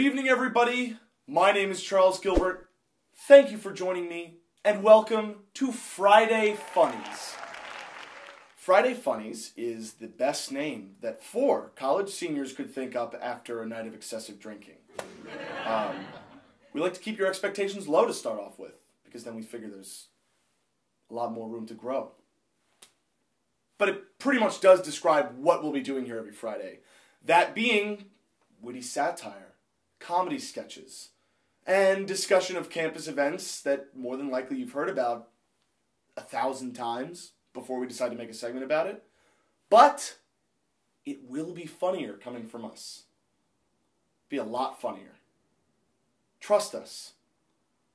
evening, everybody. My name is Charles Gilbert. Thank you for joining me, and welcome to Friday Funnies. Friday Funnies is the best name that 4 college seniors could think up after a night of excessive drinking. We like to keep your expectations low to start off with, because then we figure there's a lot more room to grow. But it pretty much does describe what we'll be doing here every Friday. That being witty satire, comedy sketches, and discussion of campus events that more than likely you've heard about 1,000 times before we decide to make a segment about it. But it will be funnier coming from us. Be a lot funnier. Trust us.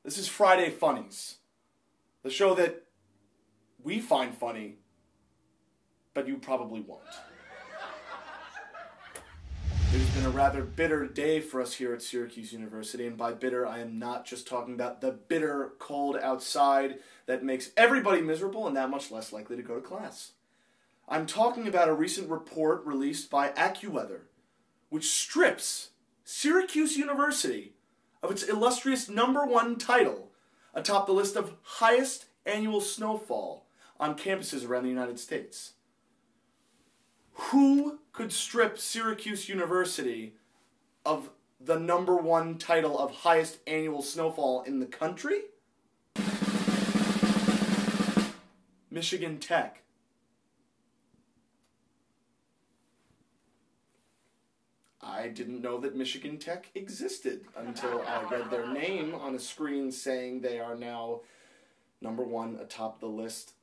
This is Friday Funnies, the show that we find funny, but you probably won't. It has been a rather bitter day for us here at Syracuse University, and by bitter I am not just talking about the bitter cold outside that makes everybody miserable and that much less likely to go to class. I'm talking about a recent report released by AccuWeather, which strips Syracuse University of its illustrious #1 title atop the list of highest annual snowfall on campuses around the United States. Who could strip Syracuse University of the #1 title of highest annual snowfall in the country? Michigan Tech. I didn't know that Michigan Tech existed until I read their name on a screen saying they are now #1 atop the list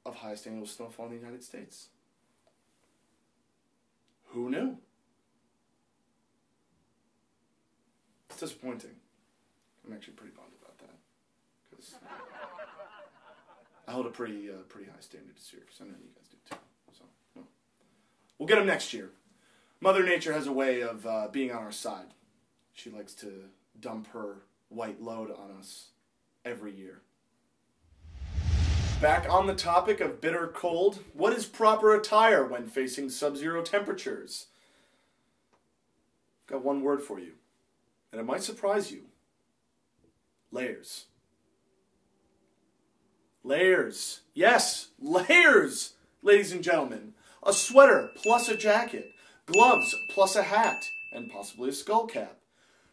of highest annual snowfall in the United States. Who knew? It's disappointing. I'm actually pretty bummed about that, because I hold a pretty high standard to Syracuse. I know you guys do too. So, well, we'll get them next year. Mother Nature has a way of being on our side. She likes to dump her white load on us every year. Back on the topic of bitter cold, what is proper attire when facing sub-zero temperatures? I've got one word for you, and it might surprise you. Layers. Layers. Yes, layers, ladies and gentlemen. A sweater plus a jacket. Gloves plus a hat, and possibly a skull cap.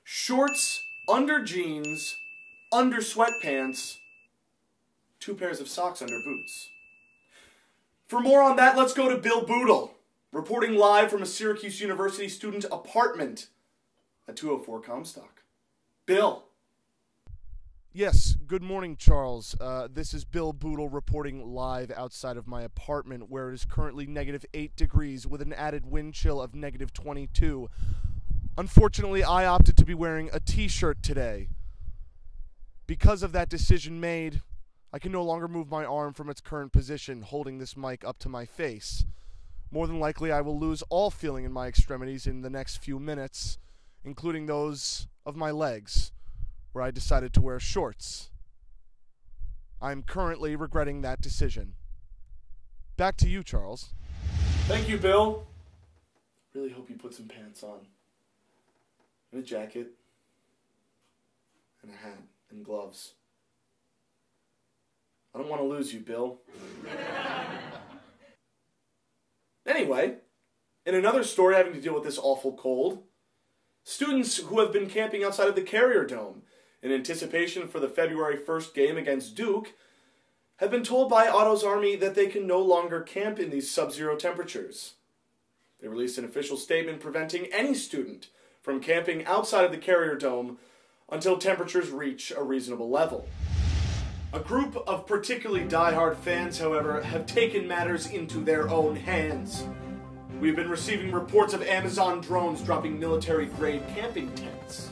Shorts under jeans, under sweatpants, 2 pairs of socks under boots. For more on that, let's go to Bill Boodle, reporting live from a Syracuse University student apartment at 204 Comstock. Bill. Yes, good morning, Charles. This is Bill Boodle reporting live outside of my apartment, where it is currently -8 degrees with an added wind chill of -22. Unfortunately, I opted to be wearing a t-shirt today. Because of that decision made, I can no longer move my arm from its current position, holding this mic up to my face. More than likely, I will lose all feeling in my extremities in the next few minutes, including those of my legs, where I decided to wear shorts. I'm currently regretting that decision. Back to you, Charles. Thank you, Bill. Really hope you put some pants on, and a jacket, and a hat, and gloves. I don't want to lose you, Bill. Anyway, in another story having to deal with this awful cold, students who have been camping outside of the Carrier Dome in anticipation for the February 1st game against Duke have been told by Otto's Army that they can no longer camp in these sub-zero temperatures. They released an official statement preventing any student from camping outside of the Carrier Dome until temperatures reach a reasonable level. A group of particularly diehard fans, however, have taken matters into their own hands. We've been receiving reports of Amazon drones dropping military-grade camping tents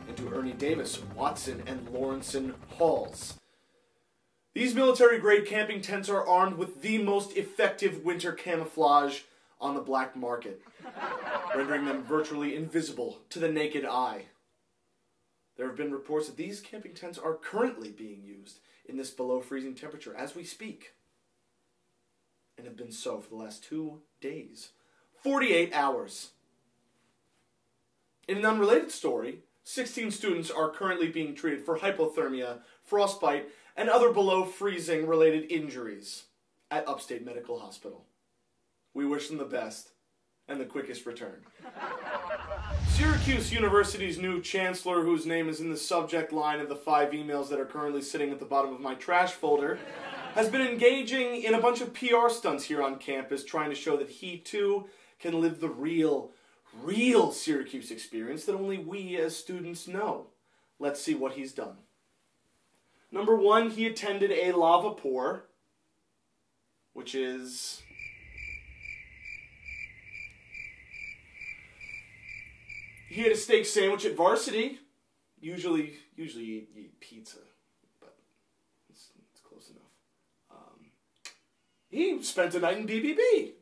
into Ernie Davis, Watson, and Lawrenson halls. These military-grade camping tents are armed with the most effective winter camouflage on the black market, rendering them virtually invisible to the naked eye. There have been reports that these camping tents are currently being used in this below freezing temperature as we speak, and have been so for the last 2 days. 48 hours. In an unrelated story, 16 students are currently being treated for hypothermia, frostbite, and other below freezing related injuries at Upstate Medical Hospital. We wish them the best and the quickest return. Syracuse University's new chancellor, whose name is in the subject line of the 5 emails that are currently sitting at the bottom of my trash folder, has been engaging in a bunch of PR stunts here on campus, trying to show that he too can live the real Syracuse experience that only we as students know. Let's see what he's done. Number 1, he attended a lava pour, which is... he had a steak sandwich at Varsity. Usually you eat pizza, but it's close enough. He spent a night in BBB,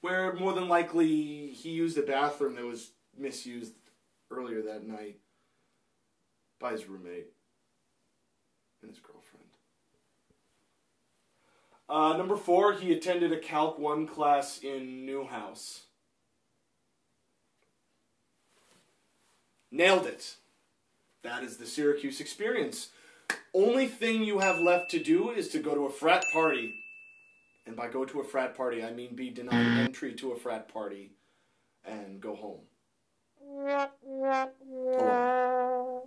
where more than likely he used a bathroom that was misused earlier that night by his roommate and his girlfriend. Number 4, he attended a Calc 1 class in Newhouse. Nailed it. That is the Syracuse experience. Only thing you have left to do is to go to a frat party. And by go to a frat party, I mean be denied entry to a frat party and go home. Alone.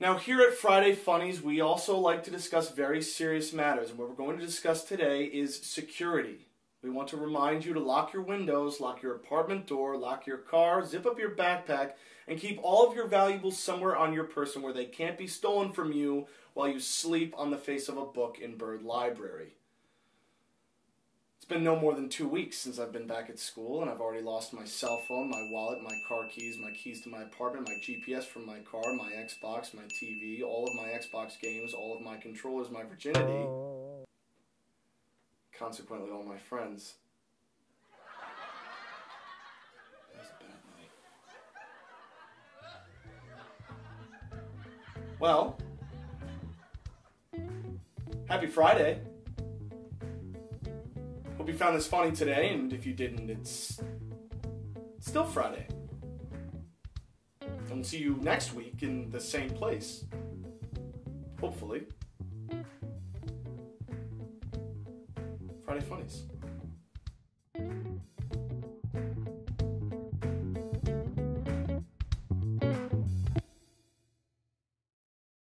Now, here at Friday Funnies, we also like to discuss very serious matters. And what we're going to discuss today is security. We want to remind you to lock your windows, lock your apartment door, lock your car, zip up your backpack, and keep all of your valuables somewhere on your person where they can't be stolen from you while you sleep on the face of a book in Bird Library. It's been no more than 2 weeks since I've been back at school, and I've already lost my cell phone, my wallet, my car keys, my keys to my apartment, my GPS from my car, my Xbox, my TV, all of my Xbox games, all of my controllers, my virginity. Consequently, all my friends. That was a bad night. Well, happy Friday. Hope you found this funny today, and if you didn't, it's still Friday. And we'll see you next week in the same place. Hopefully. Friday Funnies.